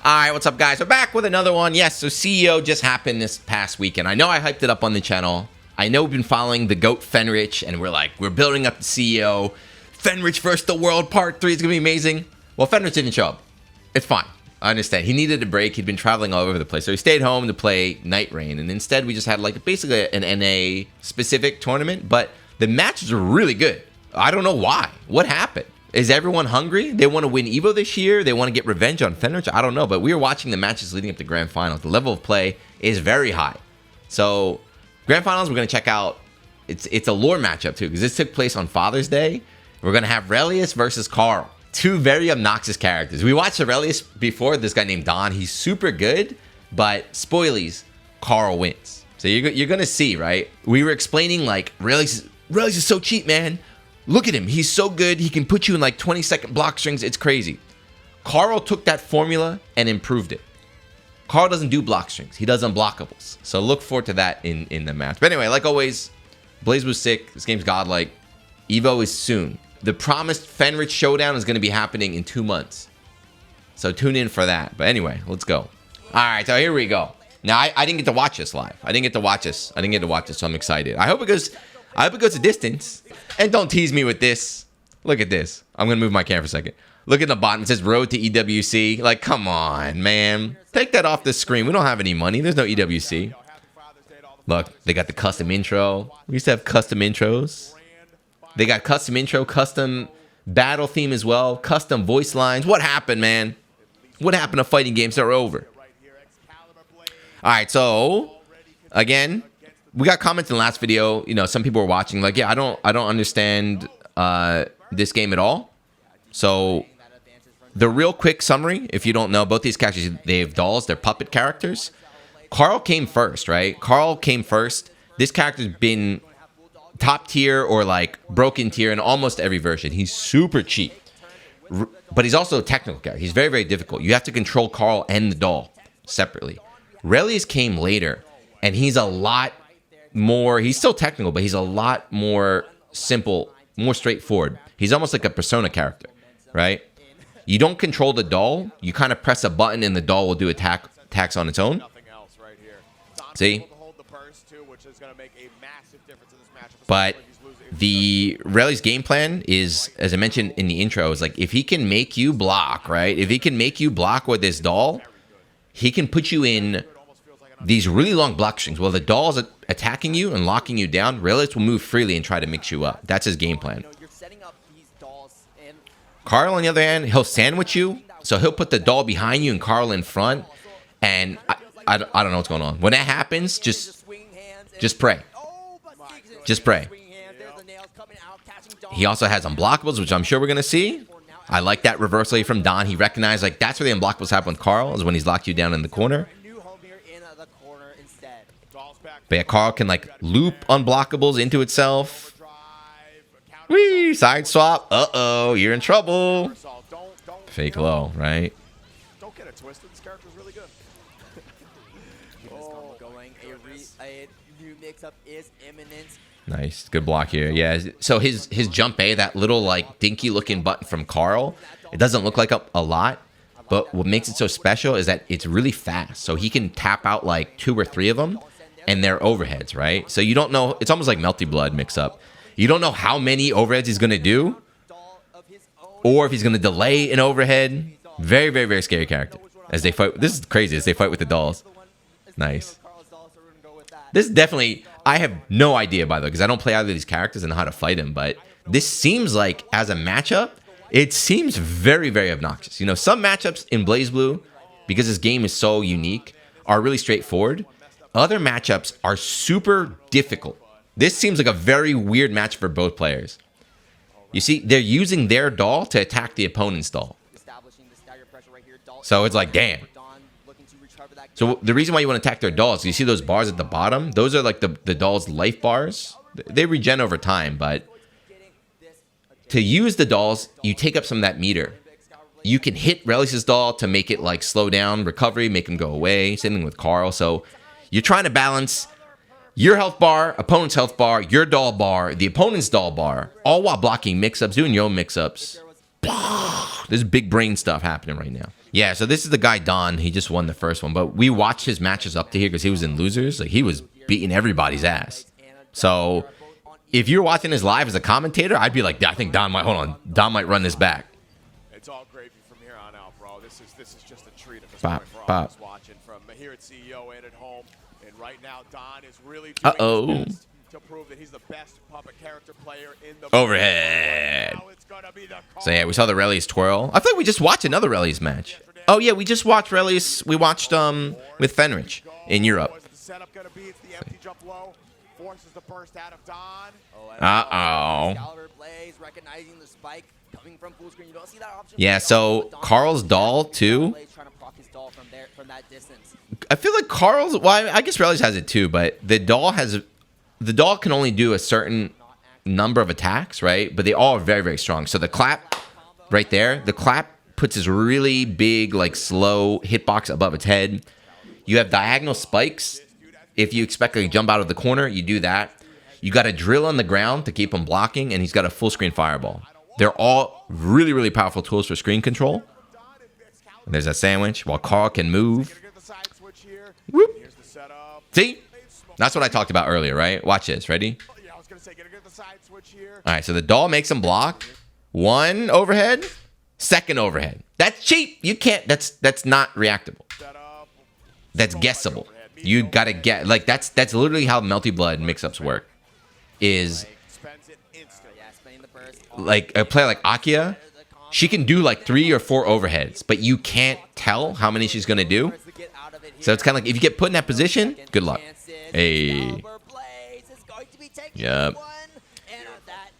All right, what's up, guys? We're back with another one. Yes, so CEO just happened this past weekend. I know I hyped it up on the channel. I know we've been following the GOAT Fenrich, and we're building up the CEO. Fenrich versus the World Part 3 is going to be amazing. Well, Fenrich didn't show up. It's fine. I understand. He needed a break. He'd been traveling all over the place. So he stayed home to play Night Rain, and instead we just had like basically an NA-specific tournament, but the matches were really good. I don't know why. What happened? Is everyone hungry? They want to win EVO this year? They want to get revenge on Fenrich? I don't know, but we were watching the matches leading up to Grand Finals. The level of play is very high. So, Grand Finals, we're going to check out. It's a lore matchup, too, because this took place on Father's Day. We're going to have Relius versus Carl. Two very obnoxious characters. We watched Relius before, this guy named Don. He's super good, but spoilies, Carl wins. So you're going to see, right? We were explaining, like, Relius is so cheap, man. Look at him. He's so good. He can put you in like 20-second block strings. It's crazy. Carl took that formula and improved it. Carl doesn't do block strings. He does unblockables. So look forward to that in the match. But anyway, like always, Blazblue's sick. This game's godlike. EVO is soon. The promised Fenrich showdown is going to be happening in 2 months. So tune in for that. But anyway, let's go. All right, so here we go. Now, I didn't get to watch this live. I didn't get to watch this, so I'm excited. I hope it goes a distance. And don't tease me with this. Look at this. I'm going to move my camera for a second. Look at the bottom. It says Road to EWC. Like, come on, man. Take that off the screen. We don't have any money. There's no EWC. Look, they got the custom intro. We used to have custom intros. They got custom intro, custom battle theme as well, custom voice lines. What happened, man? What happened to fighting games that are over? All right, so, again, we got comments in the last video. You know, some people were watching like, yeah, I don't understand this game at all. So the real quick summary, if you don't know, both these characters, they have dolls. They're puppet characters. Carl came first, right? Carl came first. This character's been top tier or like broken tier in almost every version. He's super cheap, but he's also a technical character. He's very, very difficult. You have to control Carl and the doll separately. Relius came later, and he's a lot more, he's still technical, but he's a lot more simple, more straightforward. He's almost like a Persona character, right? You don't control the doll. You kind of press a button and the doll will do attacks on its own. See? But the Reli's game plan is, as I mentioned in the intro, is like if he can make you block, right? If he can make you block with this doll, he can put you in these really long block strings. While the doll's attacking you and locking you down, Relius will move freely and try to mix you up. That's his game plan. Carl, on the other hand, he'll sandwich you. So he'll put the doll behind you and Carl in front. And I don't know what's going on. When that happens, just pray. Just pray. He also has unblockables, which I'm sure we're going to see. I like that reversal from Don. He recognized, like, that's where the unblockables happen with Carl, is when he's locked you down in the corner. But yeah, Carl can, like, loop unblockables into itself. Whee! Side swap. Uh-oh, you're in trouble. Fake low, right? Don't get it twisted. This character's really good. A new mix-up is imminent. Nice. Good block here. Yeah, so his jump A, that little, like, dinky-looking button from Carl, it doesn't look like a lot, but what makes it so special is that it's really fast. So he can tap out, like, 2 or 3 of them, and they're overheads, right? So you don't know, it's almost like Melty Blood mix-up. You don't know how many overheads he's going to do, or if he's going to delay an overhead. Very, very, very scary character. As they fight, this is crazy, as they fight with the dolls. Nice. This is definitely, I have no idea, by the way, because I don't play either of these characters and know how to fight him, but this seems like, as a matchup, it seems very, very obnoxious. You know, some matchups in Blazblue, because this game is so unique, are really straightforward. Other matchups are super difficult. This seems like a very weird match for both players. You see, they're using their doll to attack the opponent's doll. So it's like, damn. So the reason why you want to attack their dolls, you see those bars at the bottom? Those are like the doll's life bars. They regen over time, but to use the dolls, you take up some of that meter. You can hit Relius' doll to make it like slow down recovery, make him go away. Same thing with Carl. So you're trying to balance your health bar, opponent's health bar, your doll bar, the opponent's doll bar, all while blocking mix-ups, doing your own mix-ups. There's big brain stuff happening right now. Yeah, so this is the guy, Don. He just won the first one. But we watched his matches up to here because he was in losers. Like, he was beating everybody's ass. So if you're watching this live as a commentator, I'd be like, I think Don might, hold on, Don might run this back. It's all gravy from here on out, bro. This is just a treat at this Bop, point for all bop. of us watching from here at CEO and at home. And right now, Don is really doing his best to prove that he's the best puppet character player in the Overhead. Now it's gonna be the So yeah, we saw the Reli's twirl. I feel like we just watched another Reli's match. Oh yeah, we just watched Reli's. We watched with Fenrich in Europe. What's the setup gonna be? It's the empty jump low. Forces the burst out of Don. Excalibur Blaze recognizing the spike coming from full screen. You don't see that option. Yeah, so Carl's doll too. Blaze trying to proc his doll from that distance. I feel like Carl's. Well, I guess Reli's has it too, but the doll can only do a certain number of attacks, right? But they all are very, very strong. So the clap right there, the clap puts this really big, like slow hitbox above its head. You have diagonal spikes. If you expect to jump out of the corner, you do that. You got a drill on the ground to keep him blocking, and he's got a full screen fireball. They're all really, really powerful tools for screen control. And there's that sandwich while Carl can move. Whoop. See? That's what I talked about earlier, right? Watch this. Ready? All right, so the doll makes him block. One overhead, second overhead. That's cheap. You can't. That's not reactable. That's guessable. You gotta get like that's literally how Melty Blood mix-ups work. Is like a player like Akia, she can do like 3 or 4 overheads, but you can't tell how many she's gonna do. So it's kind of like if you get put in that position, good luck. Hey. Yep.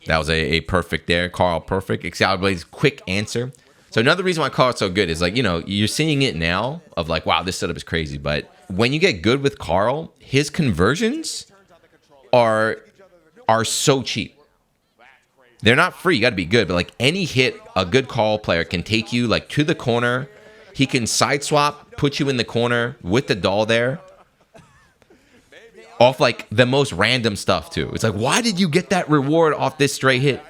That was a perfect there. Carl, perfect. Excalibur Blaze, quick answer. So another reason why Carl's so good is like, you know, you're seeing it now of like, wow, this setup is crazy. But when you get good with Carl, his conversions are so cheap. They're not free. You got to be good. But like any hit, a good Carl player can take you like to the corner. He can side swap, put you in the corner with the doll there. Off like the most random stuff too. It's like, why did you get that reward off this stray hit?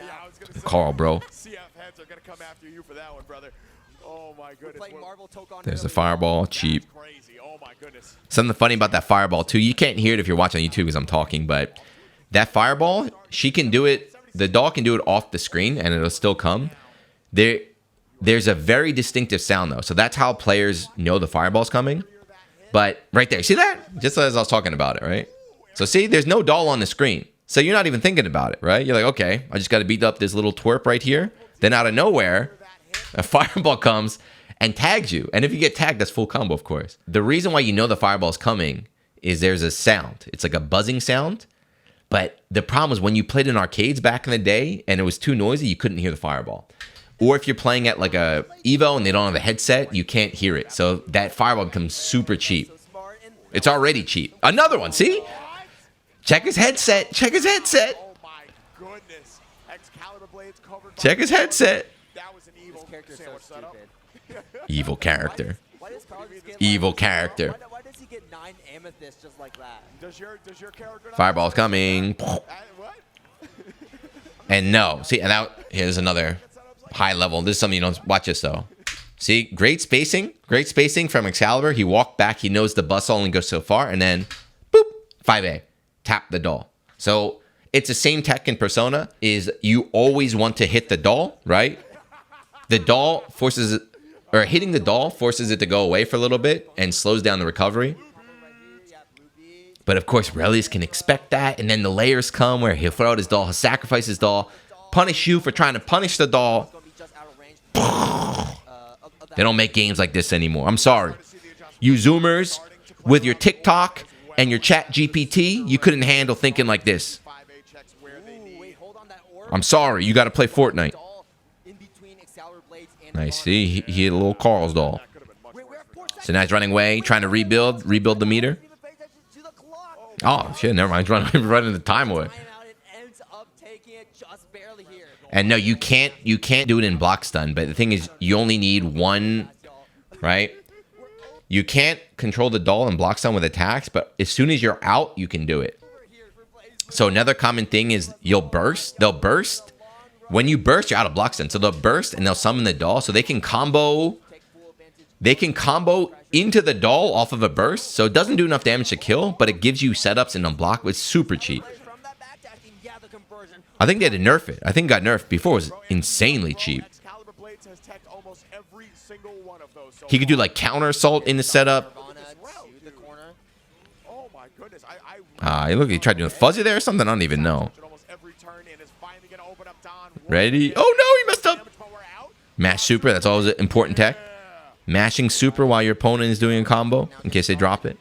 Carl, bro. There's the fireball, cheap. Something funny about that fireball too. You can't hear it if you're watching on YouTube because I'm talking, but that fireball, she can do it. The doll can do it off the screen and it'll still come. There's a very distinctive sound though, so that's how players know the fireball's coming. But right there, see that? Just as I was talking about it, right? So see, there's no doll on the screen. So you're not even thinking about it, right? You're like, okay, I just got to beat up this little twerp right here. Then out of nowhere, a fireball comes and tags you. And if you get tagged, that's full combo, of course. The reason why you know the fireball's coming is there's a sound. It's like a buzzing sound. But the problem is when you played in arcades back in the day and it was too noisy, you couldn't hear the fireball. Or if you're playing at like a Evo and they don't have a headset, you can't hear it. So that fireball becomes super cheap. It's already cheap. Another one, see? Check his headset. Check his headset. Oh my goodness. Excalibur Blades covered. Check his headset. That was an evil sandwich setup. Evil character. Evil character. Why does he get 9 amethysts just like that? Does your character not Fireball's coming. what? And no. See, and now here's another high level. This is something you don't watch this though. See, great spacing. Great spacing from Excalibur. He walked back. He knows the bus only goes so far. And then, boop, 5A. Tap the doll. So it's the same tech in Persona. Is you always want to hit the doll, right? The doll forces it, or hitting the doll forces it to go away for a little bit and slows down the recovery. But of course, Reli's can expect that. And then the layers come where he'll throw out his doll, he'll sacrifice his doll, punish you for trying to punish the doll. They don't make games like this anymore. I'm sorry. You Zoomers, with your TikTok and your Chat GPT, you couldn't handle thinking like this. I'm sorry. You got to play Fortnite. Nice. See, he hit a little Carl's doll. So now he's running away, trying to rebuild the meter. Oh, shit, never mind. He's running the time away. And no, you can't do it in block stun, but the thing is, you only need one, right? You can't control the doll in block stun with attacks, but as soon as you're out, you can do it. So another common thing is they'll burst, when you burst, you're out of block stun. So they'll burst and they'll summon the doll, so they can combo. They can combo into the doll off of a burst, so it doesn't do enough damage to kill, but it gives you setups and unblock. It's super cheap. I think they had to nerf it. I think it got nerfed before. It was insanely cheap. He could do like counter assault in the setup. Look, he tried doing fuzzy there or something. I don't even know. Ready? Oh no, he messed up. Mash super. That's always an important tech. Mashing super while your opponent is doing a combo in case they drop it.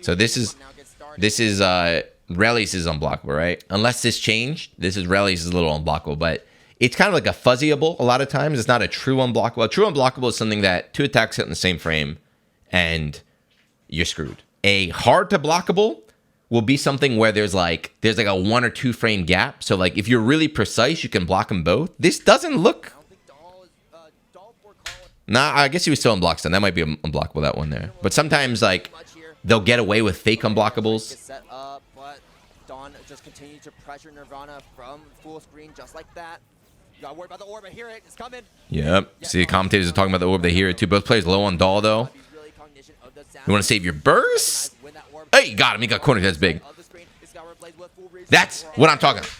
So this is Reli's is unblockable, right? Unless this changed, this is Reli's is a little unblockable, but it's kind of like a fuzzyable a lot of times. It's not a true unblockable. A true unblockable is something that 2 attacks hit in the same frame and you're screwed. A hard to blockable will be something where there's like a 1 or 2 frame gap. So like if you're really precise, you can block them both. This doesn't look. Nah, I guess he was still unblocked stun. That might be unblockable, that one there. But sometimes like they'll get away with fake unblockables. Dawn just continued to pressure Nirvana from full screen just like that. You gotta worry about the orb, but hear it, it's coming. Yep. See, the commentators are talking about the orb. They hear it too. Both players low on doll though. You want to save your burst? Hey, you got him. He got cornered. That's big. That's what I'm talking about.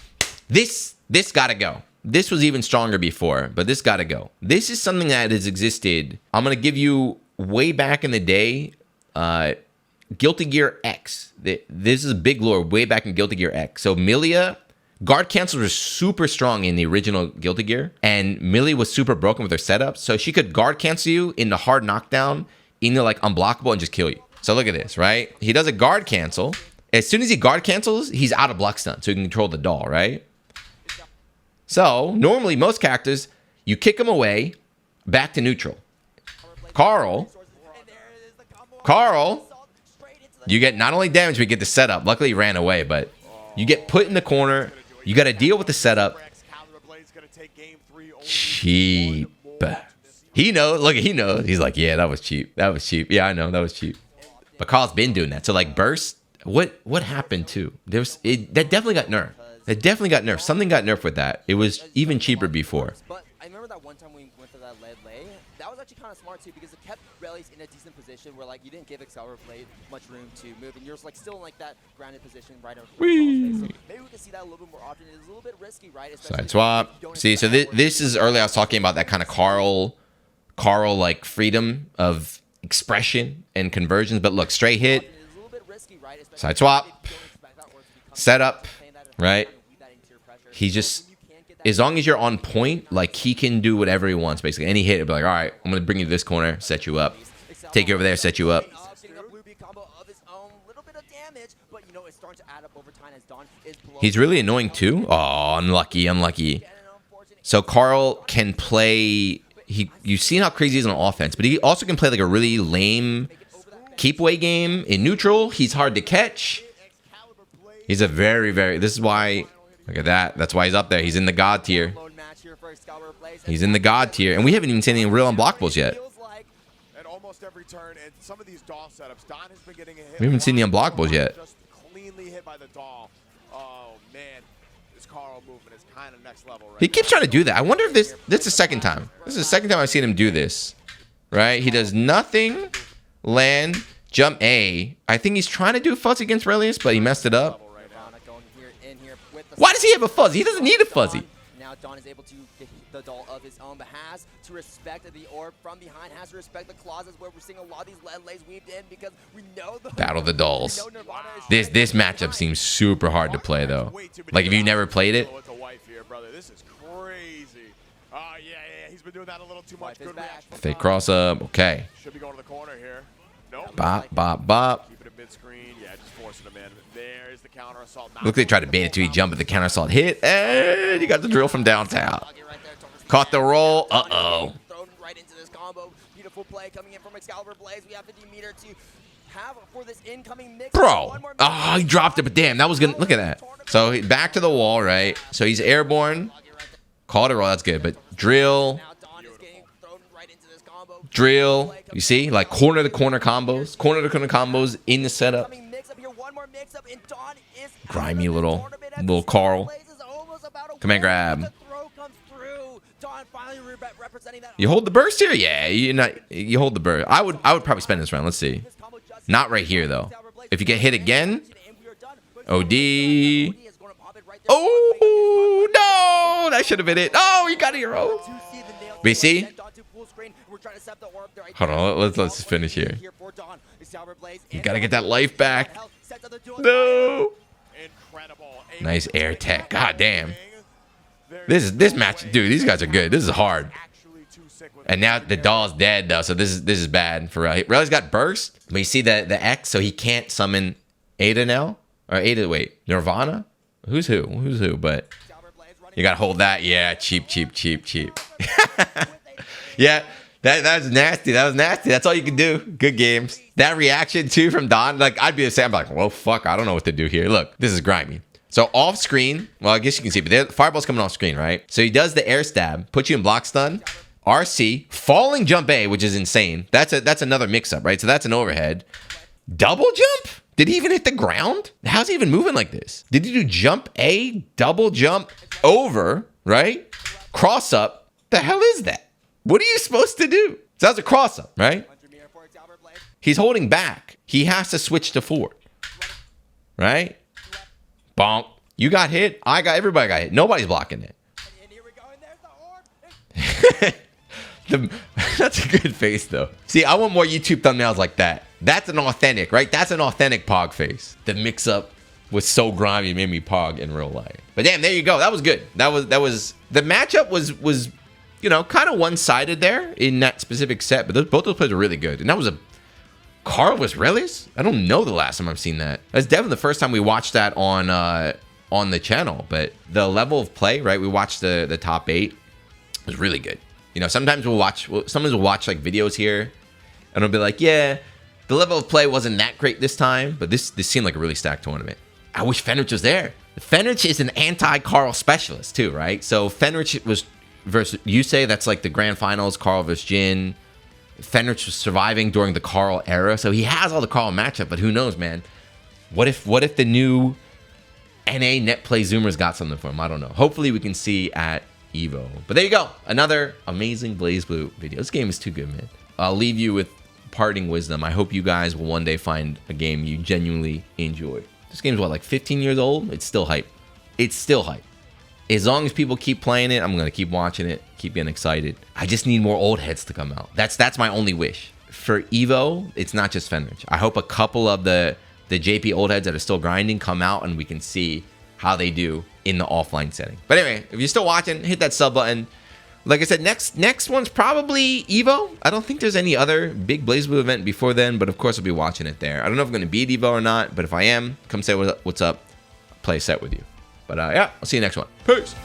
This gotta go. This was even stronger before, but this gotta go. This is something that has existed. I'm gonna give you way back in the day. Guilty Gear X. This is a big lore way back in Guilty Gear X. So Milia, guard cancels were super strong in the original Guilty Gear, and Milia was super broken with her setup. So she could guard cancel you into hard knockdown, into like unblockable, and just kill you. So look at this, right? He does a guard cancel. As soon as he guard cancels, he's out of block stun, so he can control the doll, right? So normally most characters, you kick him away, back to neutral. Carl, you get not only damage, but you get the setup. Luckily, he ran away, but you get put in the corner. You got to deal with the setup. Cheap. He knows. Look, he knows. He's like, yeah, that was cheap. That was cheap. Yeah, I know. That was cheap. But Carl's been doing that. So, like, burst, what happened, too? That definitely got nerfed. That definitely got nerfed. Something got nerfed with that. It was even cheaper before. But I remember that one time we went to that lead lay. That was actually kind of smart too because it kept Reli's in a decent position where like you didn't give Accelerator Blade much room to move, and you're like still in like that grounded position right over the face. So maybe we can see that a little bit more often. It's a little bit risky, right? Side swap. See, so this is early. I was talking about that kind of Carl like freedom of expression and conversions. But look, straight hit, side swap, setup, right? He just, as long as you're on point, like he can do whatever he wants, basically. Any hit, he'll be like, all right, I'm going to bring you to this corner, set you up. Take you over there, set you up. He's really annoying too. Oh, unlucky. So Carl can play, you've seen how crazy he is on offense, but he also can play like a really lame keep away game. In neutral, he's hard to catch. He's a very, this is why... Look at that. That's why he's up there. He's in the God tier. He's in the God tier. And we haven't even seen any real unblockables yet. We haven't seen the unblockables yet. He keeps trying to do that. I wonder if this is the second time. This is the second time I've seen him do this. Right? He does nothing. Land. Jump A. I think he's trying to do fuzzy against Relius, but he messed it up. Why does he have a fuzzy? He doesn't need a fuzzy. Now Dawn is able to get the doll of his own, but has to respect the orb from behind, has to respect the closets where we're seeing a lot of these lead lays weaved in because we know the Battle the Dolls. This matchup seems super hard to play though. Like if you never played it. This is crazy. Oh yeah, he's been doing that a little too much. Good reaction. Fake cross up. Okay. Should be going to the corner here. Nope. Bop. Keep it at mid-screen. Yeah, just forcing him in. There's the counter assault. Look, they tried to bait it till he jumped, but the counter assault hit, and you got the drill from downtown. Caught the roll. Uh-oh. Thrown right into this combo. Beautiful play coming in from Excalibur Blaze. We have 50 meter to have for this incoming mix. Bro. Oh, he dropped it, but damn, that was good. Look at that. So back to the wall, right? So he's airborne. Caught it roll. That's good, but drill. Drill. You see? Like corner-to-corner combos. Corner-to-corner combos in the setup. one more mix-up, and Dawn is Grimy little Carl. Come and grab. You hold the burst here? Yeah, you hold the burst. I would probably spend this round. Let's see. Not right here though. If you get hit again, OD. Oh no, that should have been it. Oh, you got a hero. BC. Hold on, let's finish here. You gotta get that life back. No. Nice air tech. God damn. This match, dude. These guys are good. This is hard. And now the doll's dead though, so this is bad for Rel. Rel's got burst, but you see the X, so he can't summon Ada now, or Ada. Wait, Nirvana. Who's who? But you gotta hold that. Yeah, cheap. Yeah, that was nasty. That was nasty. That's all you can do. Good games. That reaction too from Don, like I'd be the same. I'm like, well, fuck, I don't know what to do here. Look, this is grimy. So off screen, well, I guess you can see, but the fireball's coming off screen, right? So he does the air stab, puts you in block stun, RC, falling jump A, which is insane. That's another mix-up, right? So that's an overhead. Double jump? Did he even hit the ground? How's he even moving like this? Did he do jump A, double jump over, right? Cross up. The hell is that? What are you supposed to do? So that's a cross up, right? He's holding back. He has to switch to forward, right? Bonk. You got hit. Everybody got hit. Nobody's blocking it. That's a good face though. See, I want more YouTube thumbnails like that. That's an authentic, right? That's an authentic Pog face. The mix up was so grimy, it made me Pog in real life. But damn, there you go. That was good. That was the matchup was kind of one-sided there in that specific set, but both those players were really good. And that was a Carl was Relis? I don't know the last time I've seen that. That's definitely the first time we watched that on the channel. But the level of play, right? We watched the top 8. It was really good. Sometimes we'll watch like videos here, and it'll be like, yeah, the level of play wasn't that great this time, but this seemed like a really stacked tournament. I wish Fenrich was there. Fenrich is an anti-Carl specialist too, right? So Fenrich was versus Yusei. That's like the grand finals. Carl versus Jin. Fenrich was surviving during the Carl era, so he has all the Carl matchup. But who knows, man? What if the new NA net play Zoomers got something for him? I don't know. Hopefully we can see at Evo. But there you go. Another amazing Blazblue video. This game is too good, man. I'll leave you with parting wisdom. I hope you guys will one day find a game you genuinely enjoy. This game's what, like 15 years old? It's still hype. It's still hype. As long as people keep playing it, I'm going to keep watching it, keep getting excited. I just need more old heads to come out. That's my only wish. For Evo, it's not just Fenrich. I hope a couple of the JP old heads that are still grinding come out and we can see how they do in the offline setting. But anyway, if you're still watching, hit that sub button. Like I said, next one's probably Evo. I don't think there's any other big Blazblue event before then, but of course I'll be watching it there. I don't know if I'm going to be at Evo or not, but if I am, come say what's up. I'll play a set with you. But yeah, I'll see you next one. Peace.